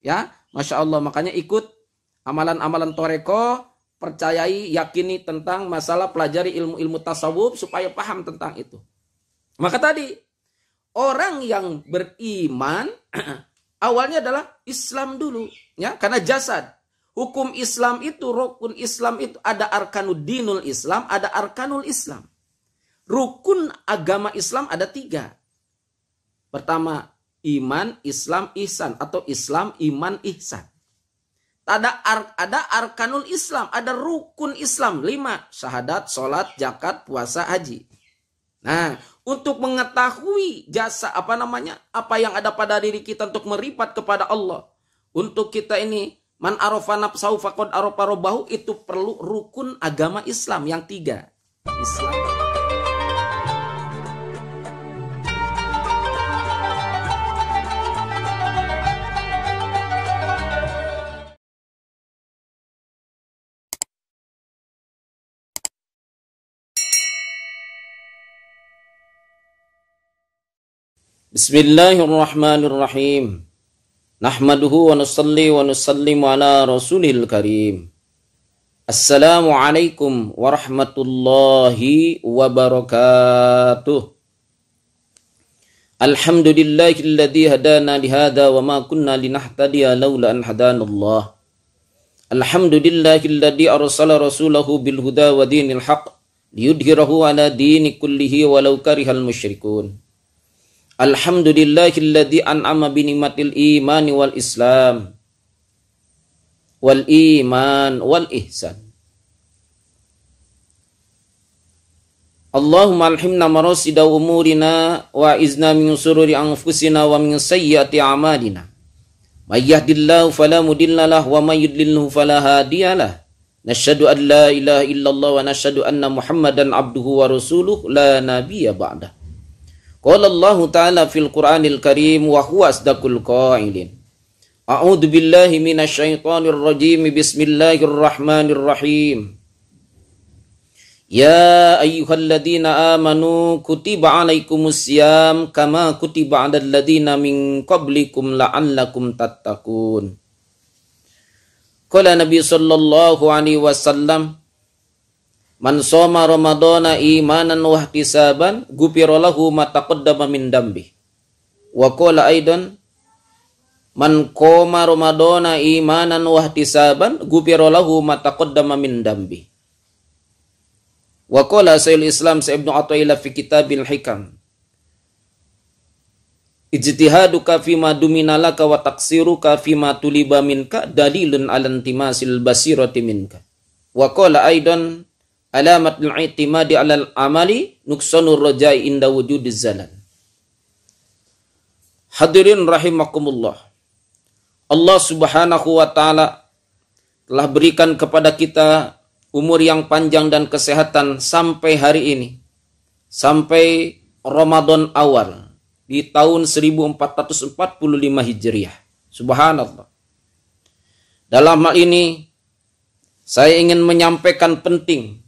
Ya, Masya Allah. Makanya ikut amalan-amalan toreko, percayai, yakini tentang masalah, pelajari ilmu-ilmu tasawuf supaya paham tentang itu. Maka tadi, orang yang beriman awalnya adalah Islam dulu. Ya, karena jasad. Hukum Islam itu, rukun Islam itu ada arkanuddinul Islam, ada arkanul Islam. Rukun agama Islam ada 3. Pertama, iman, Islam, ihsan. Atau Islam, iman, ihsan. Ada arkanul Islam, ada rukun Islam 5. Syahadat, sholat, zakat, puasa, haji. Nah, untuk mengetahui jasa apa yang ada pada diri kita untuk meripat kepada Allah. Untuk kita ini man arafa nafsahu faqad arafa rabbahu, itu perlu rukun agama Islam yang 3. Islam. Bismillahirrahmanirrahim. Nahmaduhu wa nusalli wa nusallimu ala rasulil karim. Assalamualaikum warahmatullahi wabarakatuh. Alhamdulillahilladzi hadana lihada wa ma kunna linahtadiya laula an hadanallah. Alhamdulillahilladzi arsala rasulahu bil huda wa dinil haqq liyudhhirahu ala dini kullihi walau karihal musyrikun. Alhamdulillahilladzi an'ama bi ni'matil imani wal islam wal iman wal ihsan. Allahumma alhimna marasida umurina wa izna min sururi anfusina wa min sayyiati a'malina. May yahdihillahu fala mudilla lahu wa may yudlilhu fala hadiyalah. Nasyhadu an la ilaha illallah wa nasyhadu anna Muhammadan abduhu wa rasuluhu la nabiyya ba'dah. Qala Allah Ta'ala fil Qur'anil Karim wa huwa asdaqul qailin. A'udzu billahi minasy syaithanir rajim. Bismillahirrahmanirrahim. Ya ayyuhalladzina amanu kutiba 'alaikumus syiyam kama kutiba 'alal ladzina min qablikum la'allakum tattaqun. Qala Nabi sallallahu alaihi wasallam, man shoma ramadhana imanan wa ihtisaban ghufira lahu ma taqaddama min dambi. Wa qala aidan, man qama ramadhana imanan wa ihtisaban ghufira lahu ma taqaddama min dambi. Wa qala Syekhul Islam Ibnu Athaillah fi Kitabil Hikam, ijtihaduka fima dumina laka wa taqsiruka fima tuliba minka dalilun ala intimasil basirati minka. Wa qala aidan, alamatul i'timadi 'alal amali nuksanur rajai inda wujudiz zalal. Hadirin rahimakumullah. Allah Subhanahu wa taala telah berikan kepada kita umur yang panjang dan kesehatan sampai hari ini. Sampai Ramadan awal di tahun 1445 Hijriah. Subhanallah. Dalam hal ini saya ingin menyampaikan penting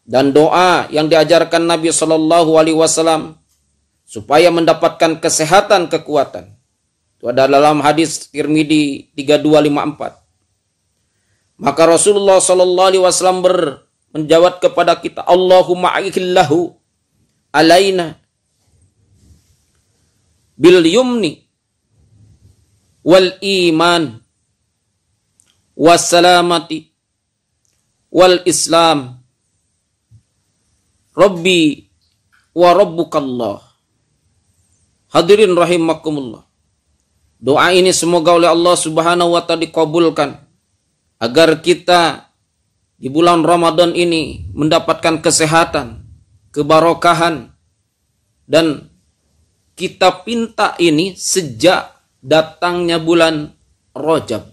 dan doa yang diajarkan Nabi Shallallahu Alaihi Wasallam supaya mendapatkan kesehatan, kekuatan. Itu ada dalam hadis Tirmidzi 3254. Maka Rasulullah Shallallahu Alaihi Wasallam menjawab kepada kita, Allahumma a'ikillahu alaina bil yumni wal iman wassalamati wal islam Rabbi wa Rabbukallah. Hadirin rahimakumullah. Doa ini semoga oleh Allah Subhanahu wa taala dikabulkan agar kita di bulan Ramadan ini mendapatkan kesehatan, kebarokahan, dan kita pinta ini sejak datangnya bulan Rajab.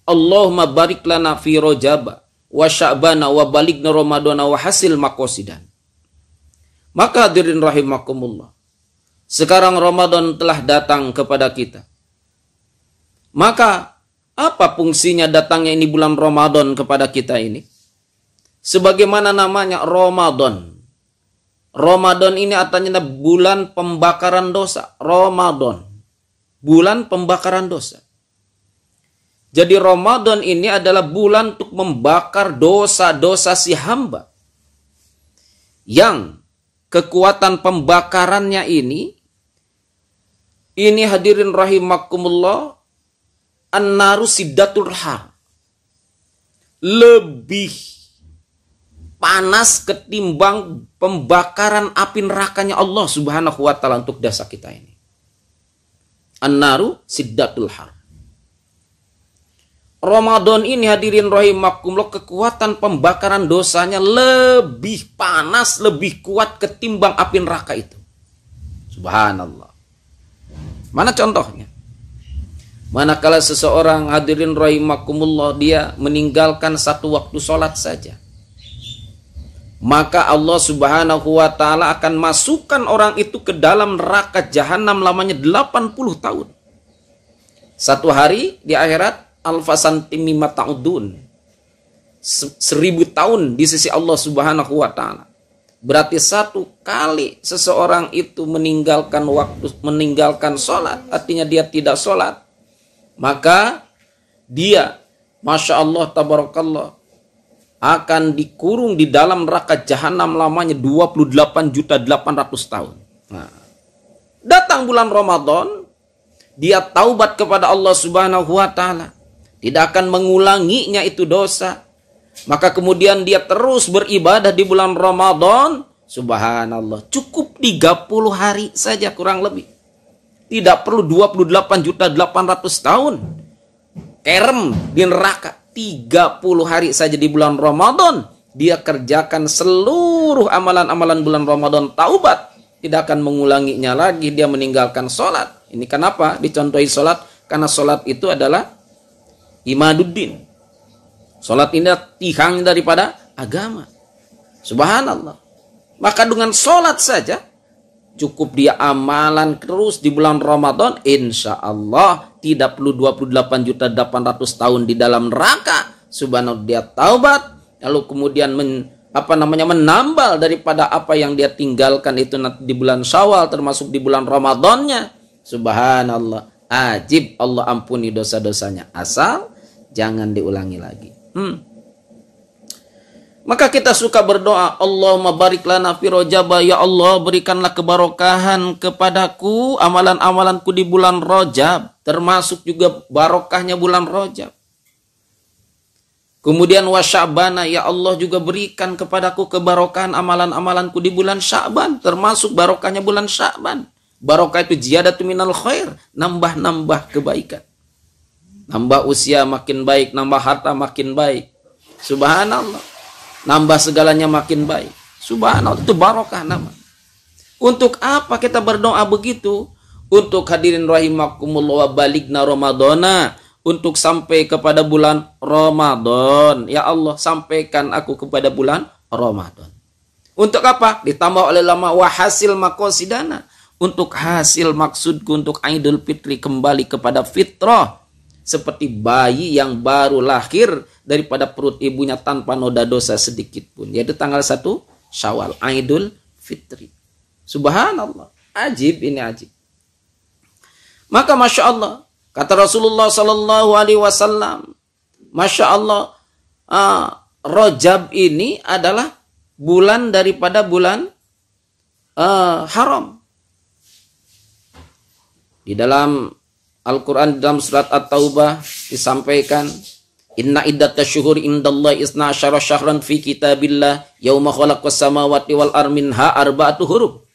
Allahumma barik lana fi Rajab wa Sya'bana wa baligna Ramadana wa hasil maqasidan. Maka hadirin rahimakumullah, sekarang Ramadan telah datang kepada kita. Maka apa fungsinya datangnya ini bulan Ramadan kepada kita ini? Sebagaimana namanya Ramadan. Ramadan ini artinya bulan pembakaran dosa. Ramadan, bulan pembakaran dosa. Jadi Ramadan ini adalah bulan untuk membakar dosa-dosa si hamba. Yang kekuatan pembakarannya ini hadirin rahimakumullah, an-naru siddatul har. Lebih panas ketimbang pembakaran api nerakanya Allah Subhanahu wa taala untuk dosa kita ini. An-naru siddatul har. Ramadan ini hadirin rahimakumullah, kekuatan pembakaran dosanya lebih panas, lebih kuat ketimbang api neraka itu. Subhanallah. Mana contohnya? Manakala seseorang hadirin rahimakumullah dia meninggalkan satu waktu sholat saja, maka Allah Subhanahu wa taala akan masukkan orang itu ke dalam neraka jahanam lamanya 80 tahun. Satu hari di akhirat alfasantim mimma ta'udun. 1000 tahun di sisi Allah Subhanahu wa taala. Berarti satu kali seseorang itu meninggalkan sholat, artinya dia tidak sholat, maka dia, Masya Allah, tabarakallah, akan dikurung di dalam neraka jahanam lamanya 28.800.000 tahun. Nah, datang bulan Ramadan, dia taubat kepada Allah Subhanahu wa taala, tidak akan mengulanginya itu dosa. Maka kemudian dia terus beribadah di bulan Ramadan. Subhanallah, cukup 30 hari saja kurang lebih. Tidak perlu 28.800.000 tahun. Kerem di neraka. 30 hari saja di bulan Ramadan. Dia kerjakan seluruh amalan-amalan bulan Ramadan. Taubat. Tidak akan mengulanginya lagi. Dia meninggalkan sholat. Ini kenapa dicontohi sholat? Karena sholat itu adalah imaduddin. Sholat ini tiang daripada agama. Subhanallah. Maka dengan sholat saja cukup dia amalan terus di bulan Ramadan, insya Allah tidak perlu 28.800.000 tahun di dalam neraka. Subhanallah, dia taubat, lalu kemudian menambal daripada apa yang dia tinggalkan itu nanti di bulan Syawal, termasuk di bulan Ramadannya. Subhanallah, ajib Allah ampuni dosa-dosanya, asal jangan diulangi lagi. Maka kita suka berdoa, Allahumma barik lana fi Rajab, ya Allah berikanlah kebarokahan kepadaku amalan-amalanku di bulan Rajab, termasuk juga barokahnya bulan Rajab. Kemudian wa Sya'bana, ya Allah juga berikan kepadaku kebarokahan amalan-amalanku di bulan Sya'ban, termasuk barokahnya bulan Sya'ban. Barokah itu ziyadatu minal khair, nambah-nambah kebaikan. Nambah usia makin baik, nambah harta makin baik. Subhanallah. Nambah segalanya makin baik. Subhanallah, itu barokah nama. Untuk apa kita berdoa begitu? Untuk hadirin rahimakumullah, baligna Ramadana, untuk sampai kepada bulan Ramadan. Ya Allah, sampaikan aku kepada bulan Ramadan. Untuk apa? Ditambah oleh lama wahasil makosidana. Untuk hasil maksudku untuk Idul Fitri kembali kepada fitrah. Seperti bayi yang baru lahir daripada perut ibunya tanpa noda dosa sedikit pun. Yaitu tanggal 1 Syawal, Idul Fitri. Subhanallah. Ajib, ini ajib. Maka Masya Allah, kata Rasulullah Sallallahu Alaihi Wasallam, Masya Allah, Rajab ini adalah bulan daripada bulan haram. Di dalam Al-Quran dalam surat At-Taubah disampaikan, Inna iddatash syuhuri indallahi isna asyara syahran fi kitabillah yauma khalaqas samawati wal ardi minha arba'atu huruf.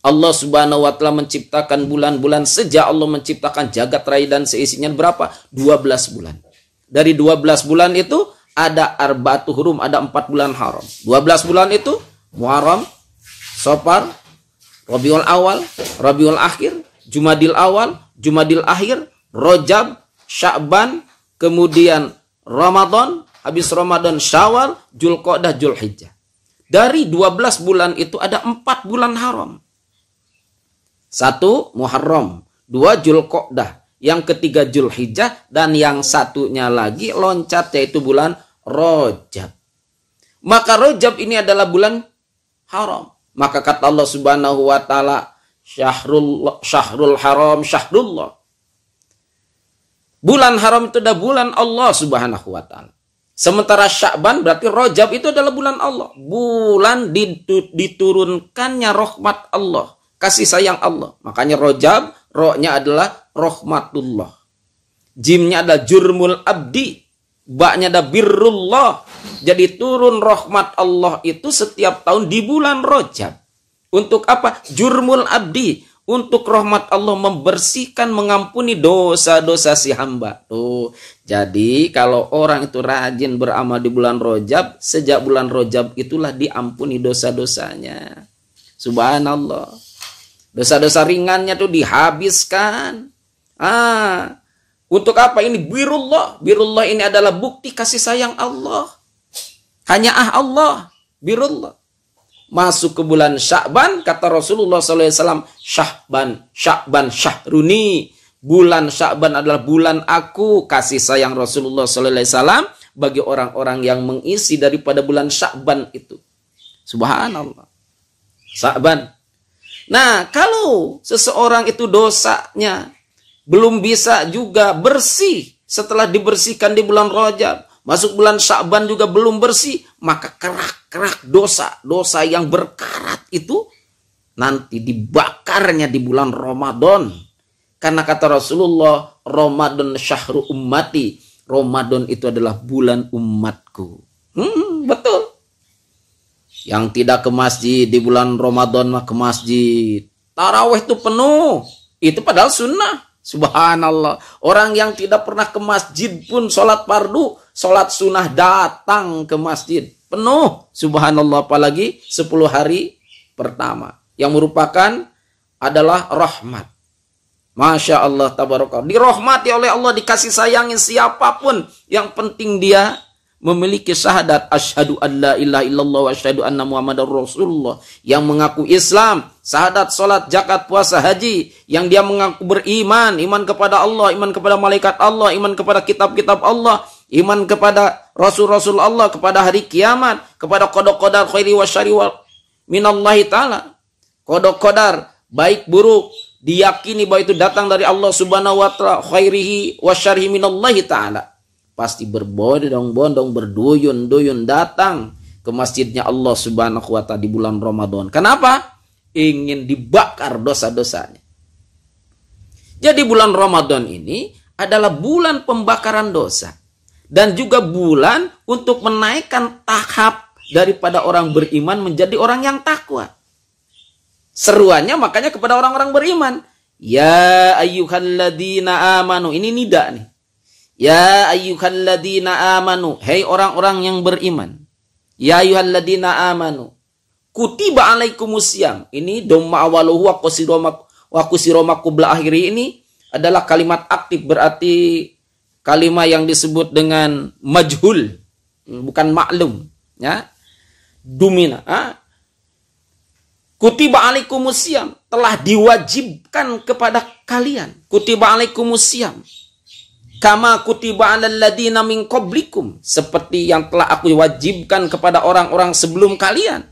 Allah Subhanahu wa taala menciptakan bulan-bulan sejak Allah menciptakan jagat raya dan seisinya berapa? 12 bulan. Dari 12 bulan itu ada arba'atu hurum, ada 4 bulan haram. 12 bulan itu Muharram, Safar, Rabiul Awal, Rabiul Akhir, Jumadil Awal, Jumadil Akhir, Rajab, Sya'ban, kemudian Ramadan, habis Ramadan Syawal, Dzulqa'dah, Dzulhijjah. Dari 12 bulan itu ada 4 bulan haram. 1 Muharram, 2 Dzulqa'dah, yang ketiga Dzulhijjah, dan yang satunya lagi loncat yaitu bulan Rajab. Maka Rajab ini adalah bulan haram. Maka kata Allah Subhanahu wa taala, Syahrul haram syahrullah. Bulan haram itu adalah bulan Allah Subhanahu wa taala. Sementara Sya'ban berarti Rajab itu adalah bulan Allah. Bulan diturunkannya rahmat Allah, kasih sayang Allah. Makanya Rajab, rohnya adalah rahmatullah. Jimnya adalah jurmul abdi, baknya ada birrullah. Jadi turun rahmat Allah itu setiap tahun di bulan Rajab. Untuk apa? Jurmul abdi. Untuk rahmat Allah membersihkan, mengampuni dosa-dosa si hamba. Tuh. Jadi kalau orang itu rajin beramal di bulan Rajab, sejak bulan Rajab itulah diampuni dosa-dosanya. Subhanallah. Dosa-dosa ringannya tuh dihabiskan. Untuk apa ini? Birullah. Birullah ini adalah bukti kasih sayang Allah. Hanya Allah. Birullah. Masuk ke bulan Sya'ban, kata Rasulullah SAW, Sya'ban syahruni. Bulan Sya'ban adalah bulan aku. Kasih sayang Rasulullah SAW bagi orang-orang yang mengisi daripada bulan Sya'ban itu. Subhanallah. Sya'ban. Nah, kalau seseorang itu dosanya belum bisa juga bersih setelah dibersihkan di bulan Rajab, masuk bulan Sya'ban juga belum bersih, maka kerak-kerak dosa yang berkarat itu nanti dibakarnya di bulan Ramadan. Karena kata Rasulullah, Ramadan syahru ummati. Ramadan itu adalah bulan umatku. Betul. Yang tidak ke masjid di bulan Ramadan mah ke masjid. Tarawih itu penuh. Itu padahal sunnah. Subhanallah. Orang yang tidak pernah ke masjid pun sholat fardu, sholat sunnah datang ke masjid. Penuh. Subhanallah. Apalagi 10 hari pertama. Yang merupakan adalah rahmat. Masya Allah tabarakallah. Dirahmati oleh Allah, dikasih sayangi siapapun. Yang penting dia memiliki syahadat asyhadu an la ilaha illallah wa asyhadu anna muhammadar rasulullah, yang mengaku Islam, syahadat, salat, zakat, puasa, haji, yang dia mengaku beriman, iman kepada Allah, iman kepada malaikat Allah, iman kepada kitab-kitab Allah, iman kepada rasul-rasul Allah, kepada hari kiamat, kepada qada-qadar khairi wa syarri wa minallahi taala. Qada-qadar baik buruk diyakini bahwa itu datang dari Allah Subhanahu wa taala, khairihi wa syarrihi minallahi taala. Pasti berbondong-bondong, berduyun-duyun datang ke masjidnya Allah Subhanahu wa taala di bulan Ramadan. Kenapa? Ingin dibakar dosa-dosanya. Jadi bulan Ramadan ini adalah bulan pembakaran dosa. Dan juga bulan untuk menaikkan tahap daripada orang beriman menjadi orang yang takwa. Seruannya makanya kepada orang-orang beriman. Ya ayyuhalladzina amanu. Ini nida nih. Ya ayyuhalladzina amanu. Hei orang-orang yang beriman. Ya ayyuhalladzina amanu. Kutiba alaikumusiyam. Ini dhamma awaluhu wa qusiroma qabla akhiri. Ini adalah kalimat aktif. Berarti kalimat yang disebut dengan majhul. Bukan maklum. Ya. Dumina. Kutiba alaikumusiyam. Telah diwajibkan kepada kalian. Kutiba alaikumusiyam. Kama kutiba alal ladina min qablikum. Seperti yang telah aku wajibkan kepada orang-orang sebelum kalian.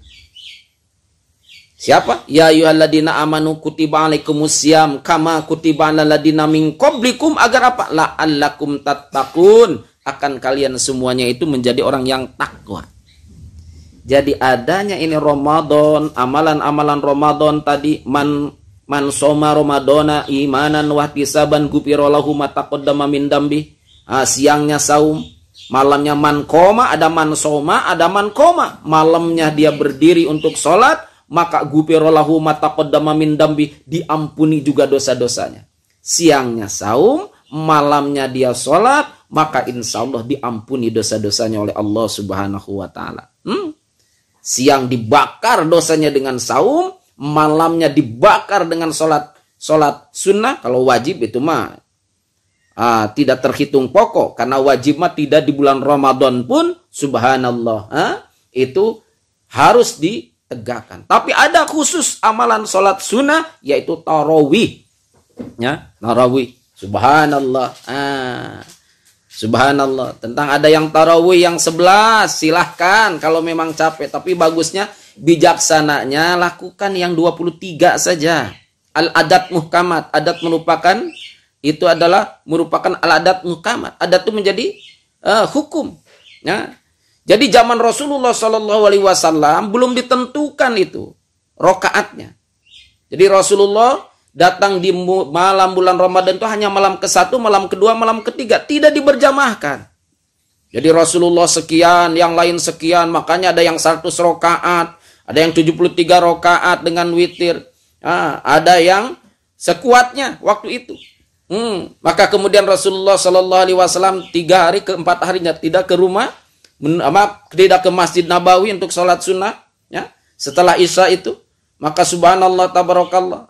Siapa? Ya ayyuhalladzina amanu kutiba alaikumusiyam kama kutiba alal ladina min qablikum. Agar apa? La'allakum tattaqun. Akan kalian semuanya itu menjadi orang yang takwa. Jadi adanya ini Ramadan, amalan-amalan Ramadan tadi, man soma Ramadana imanan wa ihtisaban ghufira lahu ma taqaddama min dambi. Siangnya saum, malamnya man koma, ada man soma, ada man koma. Malamnya dia berdiri untuk sholat, maka ghufira lahu ma taqaddama min dambi, diampuni juga dosa-dosanya. Siangnya saum, malamnya dia sholat, maka insya Allah diampuni dosa-dosanya oleh Allah Subhanahu wa taala. Siang dibakar dosanya dengan saum, malamnya dibakar dengan sholat sunnah. Kalau wajib itu mah tidak terhitung pokok, karena wajib mah tidak di bulan Ramadan pun, subhanallah, itu harus ditegakkan. Tapi ada khusus amalan sholat sunnah, yaitu tarawih, ya, tarawih, subhanallah. Subhanallah. Tentang ada yang tarawih yang 11, silahkan kalau memang capek. Tapi bagusnya, bijaksananya lakukan yang 23 saja. Al-adat muhkamat. Adat merupakan itu adalah merupakan al-adat muqamat. Adat itu menjadi hukum. Ya. Jadi zaman Rasulullah SAW belum ditentukan itu rokaatnya. Jadi Rasulullah datang di malam bulan Ramadan itu hanya malam ke-1, malam ke-2, malam ke-3. Tidak diberjamahkan. Jadi Rasulullah sekian, yang lain sekian. Makanya ada yang 100 rokaat. Ada yang 73 rokaat dengan witir. Ada yang sekuatnya waktu itu. Maka kemudian Rasulullah SAW 3 hari ke 4 harinya tidak ke rumah. Tidak ke Masjid Nabawi untuk sholat sunnah. Ya, setelah Isya itu. Maka subhanallah tabarakallah.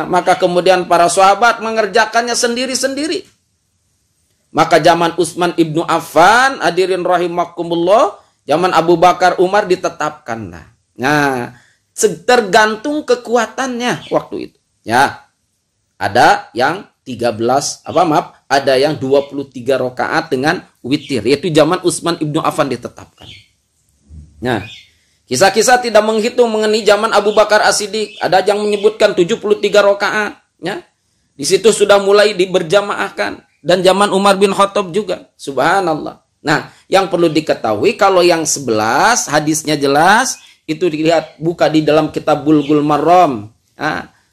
Maka kemudian para sahabat mengerjakannya sendiri-sendiri. Maka zaman Utsman ibnu Affan, hadirin rahimakumullah, zaman Abu Bakar Umar ditetapkanlah. Nah, tergantung kekuatannya waktu itu. Ya, ada yang 23 rakaat dengan witir. Yaitu zaman Utsman ibnu Affan ditetapkan. Nah, kisah-kisah tidak menghitung mengenai zaman Abu Bakar As-Siddiq. Ada yang menyebutkan 73 rakaat. Ya. Di situ sudah mulai diberjamaahkan. Dan zaman Umar bin Khattab juga. Subhanallah. Nah, yang perlu diketahui kalau yang 11 hadisnya jelas. Itu dilihat buka di dalam kitab Bulughul Maram.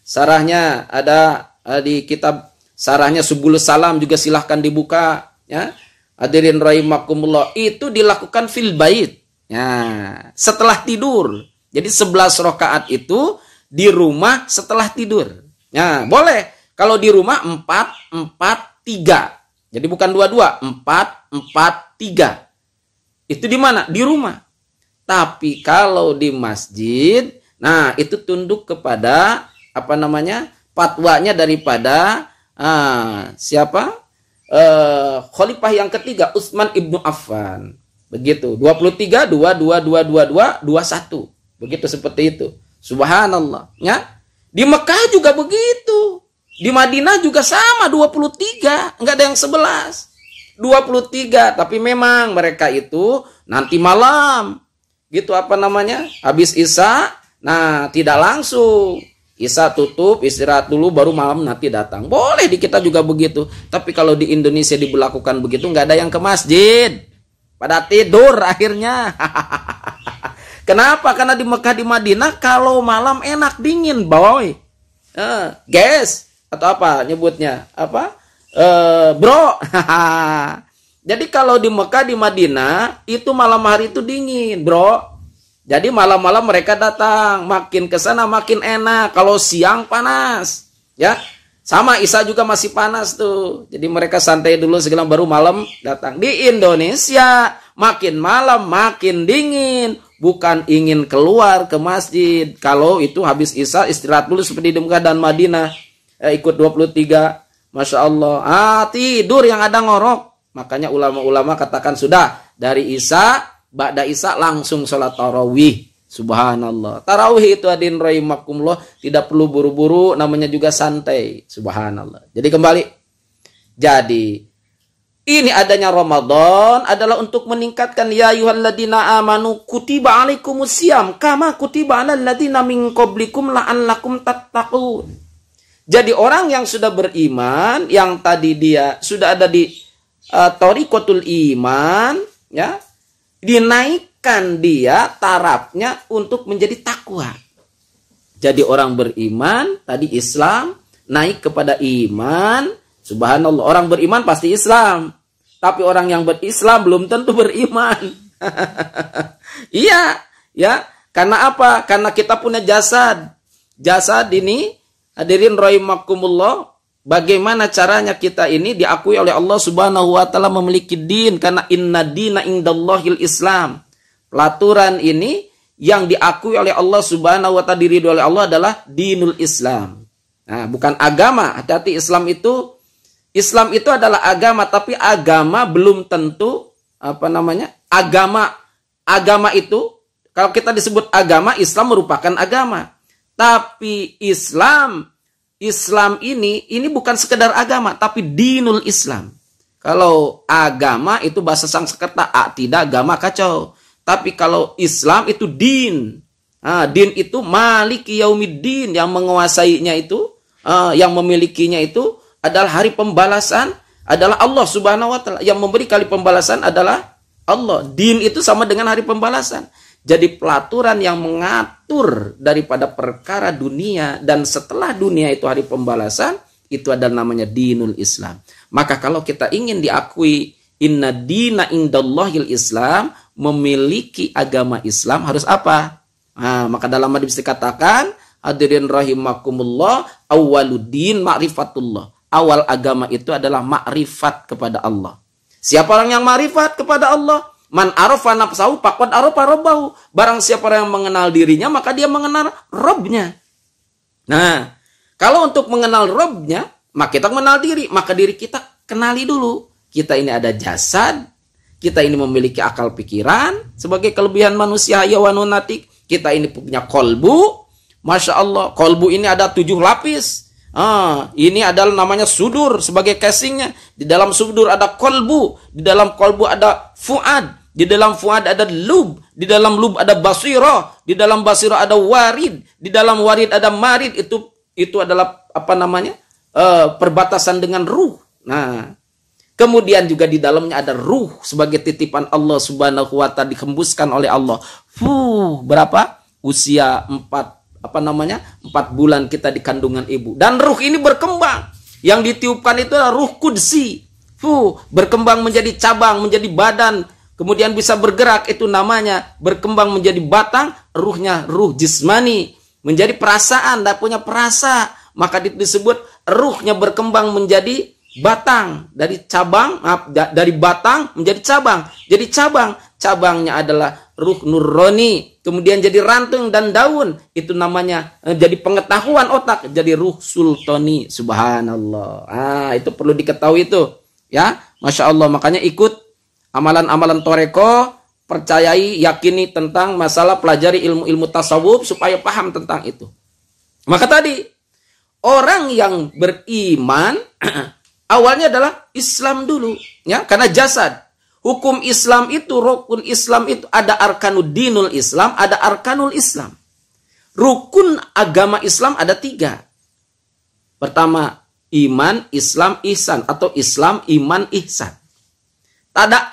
Sarahnya ada di kitab sarahnya Subulus Salam juga silahkan dibuka. Ya. Hadirin rahimakumullah. Itu dilakukan fil bait. Ya, setelah tidur. Jadi 11 rakaat itu di rumah setelah tidur. Ya, boleh. Kalau di rumah 4-4-3. Jadi bukan 2-2, 4-4-3. Itu di mana? Di rumah. Tapi kalau di masjid, nah itu tunduk kepada fatwanya daripada siapa? Khalifah yang ketiga, Utsman ibnu Affan. Begitu, 23, 2, 21. Begitu seperti itu. Subhanallah. Ya. Di Mekah juga begitu. Di Madinah juga sama, 23. Enggak ada yang 11. 23. Tapi memang mereka itu nanti malam. Gitu habis Isya. Nah, tidak langsung. Isya tutup, istirahat dulu, baru malam nanti datang. Boleh di kita juga begitu. Tapi kalau di Indonesia diberlakukan begitu, enggak ada yang ke masjid. Pada tidur akhirnya. Kenapa? Karena di Mekah di Madinah kalau malam enak dingin, boy. Guys atau apa nyebutnya? Bro. Jadi kalau di Mekah di Madinah itu malam hari itu dingin, bro. Jadi malam-malam mereka datang, makin ke sana makin enak. Kalau siang panas, ya. Sama Isya juga masih panas tuh. Jadi mereka santai dulu segala baru malam datang. Di Indonesia makin malam makin dingin. Bukan ingin keluar ke masjid. Kalau itu habis Isya istirahat dulu seperti di Mekah dan Madinah. Ikut 23. Masya Allah. Tidur yang ada ngorok. Makanya ulama-ulama katakan sudah. Dari Isya, ba'da Isya langsung sholat tarawih. Subhanallah. Tarawih itu hadirin rahimakumullah tidak perlu buru-buru, namanya juga santai. Subhanallah. Jadi kembali. Jadi ini adanya Ramadan adalah untuk meningkatkan ya ayyuhalladzina amanu kutiba alaikumusiyam kama kutiba alal ladzina min qablikum la'allakum tattaqun. Jadi orang yang sudah beriman, yang tadi dia sudah ada di thariqatul iman, ya, dinaikkan dia tarafnya untuk menjadi takwa. Jadi orang beriman, tadi Islam, naik kepada iman. Subhanallah, orang beriman pasti Islam. Tapi orang yang berislam belum tentu beriman. Iya, ya. Karena apa? Karena kita punya jasad. Jasad ini, hadirin rahimakumullah, bagaimana caranya kita ini diakui oleh Allah Subhanahu wa taala memiliki din, karena inna dina indallahil Islam. Pelaturan ini yang diakui oleh Allah Subhanahu wa taala, diridhoi oleh Allah adalah dinul Islam. Nah, bukan agama. Hati-hati, Islam itu adalah agama, tapi agama belum tentu agama itu kalau kita disebut agama, Islam merupakan agama. Tapi Islam ini bukan sekedar agama, tapi dinul Islam. Kalau agama itu bahasa Sanskerta, tidak agama kacau. Tapi kalau Islam itu din. Din itu maliki yaumiddin, yang menguasainya itu, yang memilikinya itu adalah hari pembalasan adalah Allah Subhanahu wa taala. Yang memberi kali pembalasan adalah Allah. Din itu sama dengan hari pembalasan. Jadi pelaturan yang mengatur daripada perkara dunia dan setelah dunia itu hari pembalasan, itu adalah namanya dinul Islam. Maka kalau kita ingin diakui inna dina indallahil Islam, memiliki agama Islam harus apa? Nah, maka dalam hadis dikatakan, hadirin rahimakumullah, awwaluddin ma'rifatullah. Awal agama itu adalah makrifat kepada Allah. Siapa orang yang makrifat kepada Allah? Man arafa nafsahu faqad arafa rabbahu. Barang siapa yang mengenal dirinya, maka dia mengenal Rabbnya. Nah, kalau untuk mengenal Rabbnya, maka kita mengenal diri. Maka diri kita kenali dulu. Kita ini ada jasad. Kita ini memiliki akal pikiran. Sebagai kelebihan manusia, hayawanun natik. Kita ini punya kolbu. Masya Allah, kolbu ini ada 7 lapis. Ini adalah namanya sudur sebagai casingnya. Di dalam sudur ada kolbu. Di dalam kolbu ada fuad. Di dalam fuad ada lub. Di dalam lub ada basirah. Di dalam basirah ada warid. Di dalam warid ada marid. Itu adalah apa namanya? Perbatasan dengan ruh. Nah, kemudian juga di dalamnya ada ruh sebagai titipan Allah Subhanahu wa taala, dihembuskan oleh Allah. Berapa? Usia 4 bulan kita di kandungan ibu. Dan ruh ini berkembang. Yang ditiupkan itu adalah ruh kudsi. Berkembang menjadi cabang, menjadi badan. Kemudian bisa bergerak. Itu namanya berkembang menjadi batang. Ruhnya ruh jismani. Menjadi perasaan. Dan punya perasa. Maka disebut ruhnya berkembang menjadi batang. Dari cabang. Dari batang menjadi cabang. Jadi cabangnya adalah ruh nurroni. Kemudian jadi ranting dan daun. Itu namanya jadi pengetahuan otak. Jadi ruh sultani. Subhanallah. Itu perlu diketahui itu. Ya, Masya Allah. Makanya ikut amalan-amalan toreko. Percayai, yakini tentang masalah, pelajari ilmu-ilmu tasawuf supaya paham tentang itu. Maka tadi, orang yang beriman awalnya adalah Islam dulu. Ya, karena jasad. Hukum Islam itu, rukun Islam itu ada arkanuddinul Islam, ada arkanul Islam. Rukun agama Islam ada 3. Pertama, iman, Islam, ihsan. Atau Islam, iman, ihsan. Ada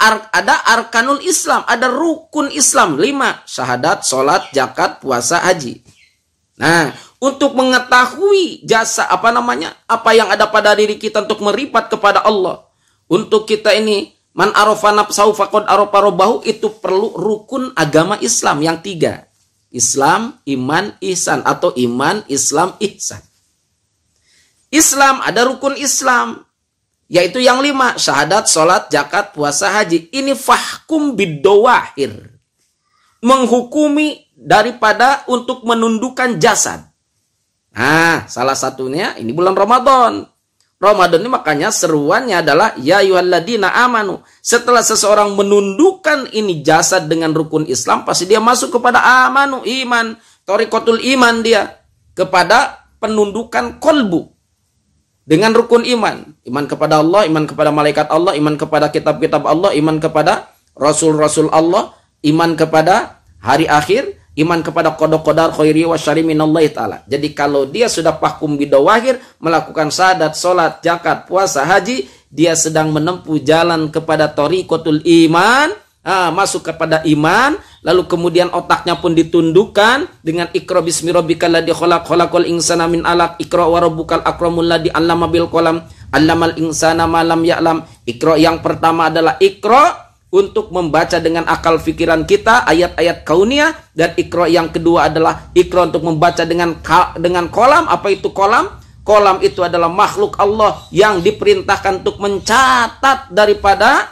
arkanul Islam, ada rukun Islam 5. Syahadat, sholat, zakat, puasa, haji. Nah, untuk mengetahui jasa apa yang ada pada diri kita untuk meripat kepada Allah. Untuk kita ini man arafa nafsahu faqad arafa rabbahu, itu perlu rukun agama Islam yang 3. Islam, iman, ihsan. Atau iman, Islam, ihsan. Islam ada rukun Islam, yaitu yang 5. Syahadat, sholat, zakat, puasa, haji. Ini fahkum bidawahir. Menghukumi daripada untuk menundukkan jasad. Nah, salah satunya ini bulan Ramadan. Ramadan ini makanya seruannya adalah ya ayyuhalladzina amanu. Setelah seseorang menundukkan ini jasad dengan rukun Islam, pasti dia masuk kepada amanu, iman, thariqatul iman, dia kepada penundukan kolbu dengan rukun iman. Iman kepada Allah, iman kepada malaikat Allah, iman kepada kitab-kitab Allah, iman kepada rasul-rasul Allah, iman kepada hari akhir, iman kepada qada-qadar khairi wa syarri minallahi ta'ala. Jadi kalau dia sudah fahkum bidawahir, melakukan syahadat, sholat, zakat, puasa, haji, dia sedang menempuh jalan kepada thariqatul iman, masuk kepada iman, lalu kemudian otaknya pun ditundukkan dengan iqra bismi rabbikal ladzi khalaq, khalaqal insana min 'alaq, iqra wa rabbukal akramul ladzi 'allama bil qalam, 'allamal insana ma lam ya'lam. Iqra yang pertama adalah iqra untuk membaca dengan akal fikiran kita ayat-ayat kauniyah, dan iqra yang kedua adalah iqra untuk membaca dengan kolam. Apa itu kolam? Kolam itu adalah makhluk Allah yang diperintahkan untuk mencatat daripada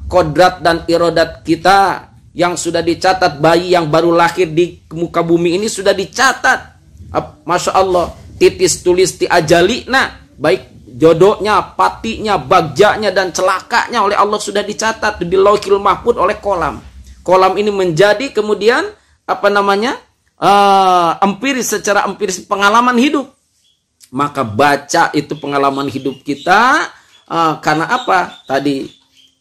kodrat dan irodat kita yang sudah dicatat. Bayi yang baru lahir di muka bumi ini sudah dicatat. Masya Allah, titis tulis ti ajali. Nah, baik jodohnya, patinya, bagjanya, dan celakanya oleh Allah sudah dicatat di Lauhil Mahfuz oleh kolam. Kolam ini menjadi kemudian empiris, secara empiris pengalaman hidup. Maka baca itu pengalaman hidup kita. Karena apa? Tadi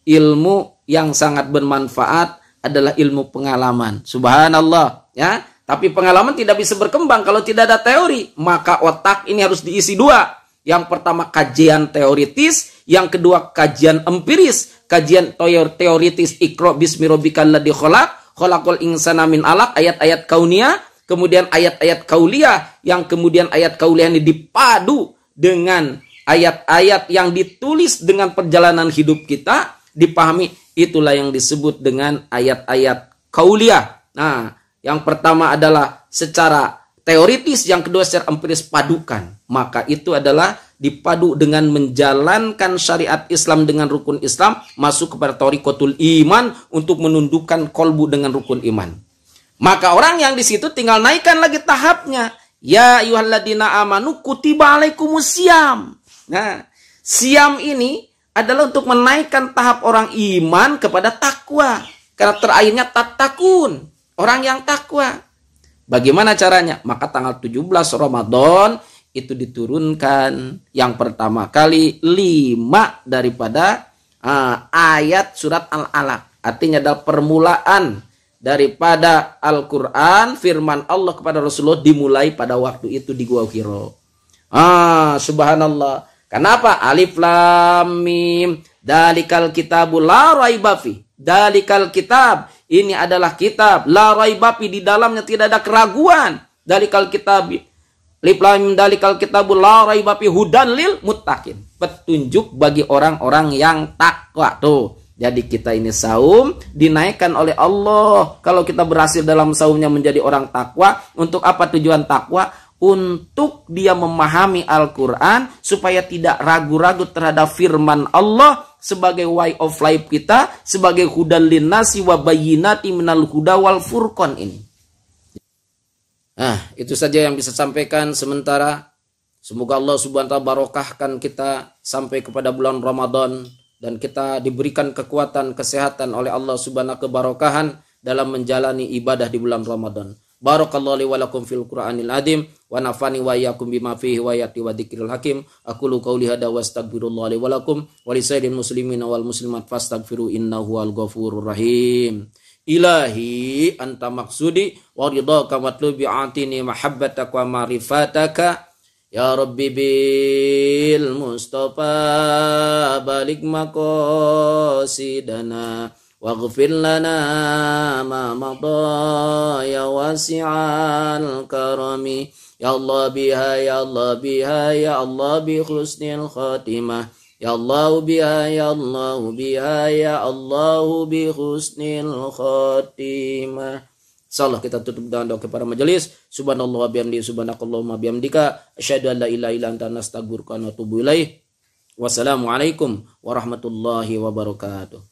ilmu yang sangat bermanfaat adalah ilmu pengalaman. Subhanallah, ya. Tapi pengalaman tidak bisa berkembang kalau tidak ada teori. Maka otak ini harus diisi 2. Yang pertama kajian teoritis, yang kedua kajian empiris. Kajian teoritis Iqra bismi rabbikal ladzi khalaq, khalaqal insana min alaq, ayat-ayat kauniyah, kemudian ayat-ayat kauliyah, yang kemudian ayat kauliyah ini dipadu dengan ayat-ayat yang ditulis dengan perjalanan hidup kita, dipahami, itulah yang disebut dengan ayat-ayat kauliyah. Nah, yang pertama adalah secara teoritis, yang kedua secara empiris, padukan. Maka itu adalah dipadu dengan menjalankan syariat Islam dengan rukun Islam, masuk kepada thariqatul iman untuk menundukkan kolbu dengan rukun iman. Maka orang yang di situ tinggal naikkan lagi tahapnya. Ya ayyuhalladzina amanu kutiba alaikumusiyam. Nah, siam ini adalah untuk menaikkan tahap orang iman kepada takwa. Karakter ayatnya tattaqun, orang yang takwa. Bagaimana caranya? Maka tanggal 17 Ramadan itu diturunkan yang pertama kali 5 daripada ayat surat Al-Alaq. Artinya adalah permulaan daripada Al-Quran, firman Allah kepada Rasulullah dimulai pada waktu itu di Gua Hira. Subhanallah. Kenapa? Alif lam mim. Dalikal kitabu la raiba fi. Dalikal kitab. Ini adalah kitab. La raiba fi. Di dalamnya tidak ada keraguan. Dalikal kitab. Alif lam mim. Dalikal kitabu la raiba fi. Hudan lil muttaqin. Petunjuk bagi orang-orang yang takwa. Tuh. Jadi kita ini saum dinaikkan oleh Allah. Kalau kita berhasil dalam saumnya menjadi orang takwa. Untuk apa tujuan takwa? Untuk dia memahami Al-Quran supaya tidak ragu-ragu terhadap firman Allah sebagai way of life kita, sebagai hudan linnasi wa bayyinati minal huda wal furqan ini. Nah, itu saja yang bisa sampaikan sementara. Semoga Allah Subhanahu wa taala barokahkan kita sampai kepada bulan Ramadan dan kita diberikan kekuatan, kesehatan oleh Allah Subhanahu wa taala, kebarokahan dalam menjalani ibadah di bulan Ramadan. Barakallahu li wa lakum fil Qur'anil azim wa nafani wa iyyakum bima fihi wa ayati wa dzikril hakim. Aqulu qouli hadza wa astaghfirullah li wa lakum wa li sayyidil muslimina wal muslimat fastaghfiru innahu wal ghafurur rahim. Ilahi anta maksudi wa ridhaka matlubi atini mahabbataka wa ma'rifataka ya rabbi bil mustafa balik maqasidana waghfir lana ma madha ya wasi'al karami ya Allah biha ya Allah biha ya Allah bi husnil khatimah ya Allah biha ya Allah biha ya Allah bi husnil khatimah. Insyaallah kita tutup dengan doa kepada majelis. Subhanallah wa bihamdihi subhanakallahumma bihamdika asyhadu an la ilaha illa anta astaghfiruka wa atubu ilaik. Wassalamualaikum warahmatullahi wabarakatuh.